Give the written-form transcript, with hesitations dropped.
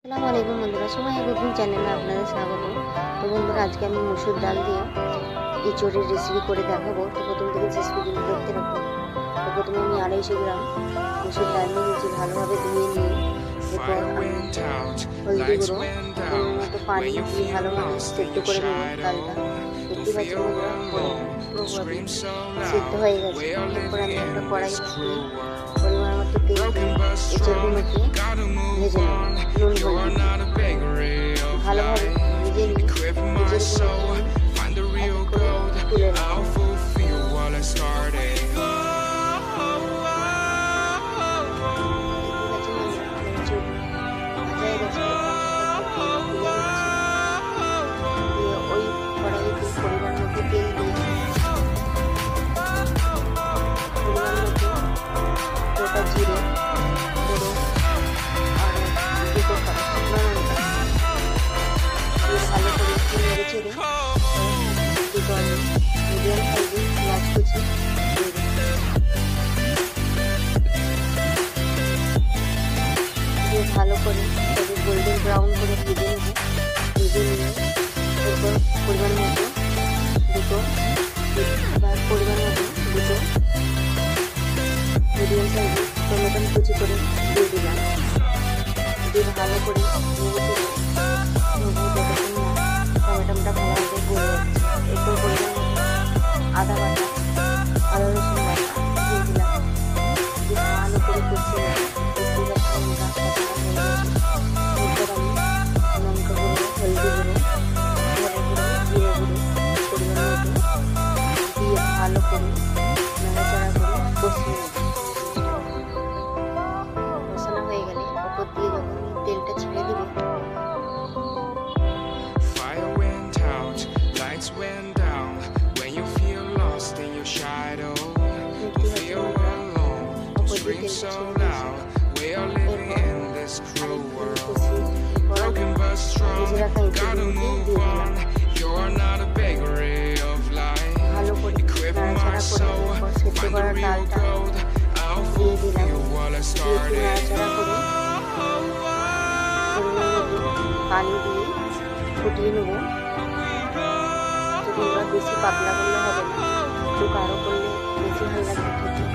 আসসালামু আলাইকুম বন্ধুরা, সময় কুকিং চ্যানেলে আপনাদের স্বাগত। তো বন্ধুরা, আজকে আমি মসুর ডাল দিয়ে এঁচোড়ের রেসিপি করে দেখাবো। তো প্রথম থেকে শেষ পর্যন্ত দেখতে থাকুন। তো প্রথমে আমি 250 গ্রাম মসুর ডাল নিয়ে নিয়েছি, ভালোভাবে ধুয়ে নিয়ে এরপর হলদি গুঁড়ো মতো পানি দিয়ে ভালোভাবে সেদ্ধ করে নেব ডালটা। দেখতে পাচ্ছি বন্ধুরা, পুরোপুরি সেদ্ধ হয়ে গেছে। এরপর আমি একটা কড়াই বসিয়ে পরিমাণ মতো তেল দিয়ে এঁচোড়গুলোকে ভেজে নেব নুন হলদি ভালোভাবে ভেজে নিয়ে এঁচোড়গুলোকে তুলে নেব। জিরে গুঁড়ো আর দুটো শুকনো লঙ্কা দিয়ে ভালো করে একটু নেড়ে চেড়ে দুটো আমি মিডিয়াম সাইজের পেঁয়াজ কুচি দিয়ে দিয়ে ভালো করে তাকে গোল্ডেন ব্রাউন করে ভেজে নেব। ভেজে নিয়ে এরপর পরিমাণ মতো দুটো মিডিয়াম সাইজের টমেটো কুচি করে দিয়ে দিলাম। দিয়ে ভালো করে টমেটোটা ভালোভাবে গলে যাচ্ছে। এরপর পরিমাণ আদা বাটা আদা রসুন বাটা দিয়ে দিলাম। দিয়ে ভালো করে কষিয়ে নেব। এরপর আমি লঙ্কা গুঁড়ো, হলদি গুঁড়ো, ধনে গুঁড়ো, জিরে গুঁড়ো পরিমাণ মতো দিয়ে ভালো করে নাড়াচাড়া করে কষিয়ে নেব। কষানো হয়ে গেলে ওপর দিয়ে যখন তেলটা ছেড়ে দিবে ভালো করে নাড়াচাড়া করে সেদ্ধ করা ডালটা দিয়ে দিলাম। দিয়ে নাড়াচাড়া করে পানি দিয়ে ফুটিয়ে নেব। তো তোমরা বেশি পাতলা করলে হবে না, একটু গাঢ় করলে বেশি ভালো লাগবে খেতে।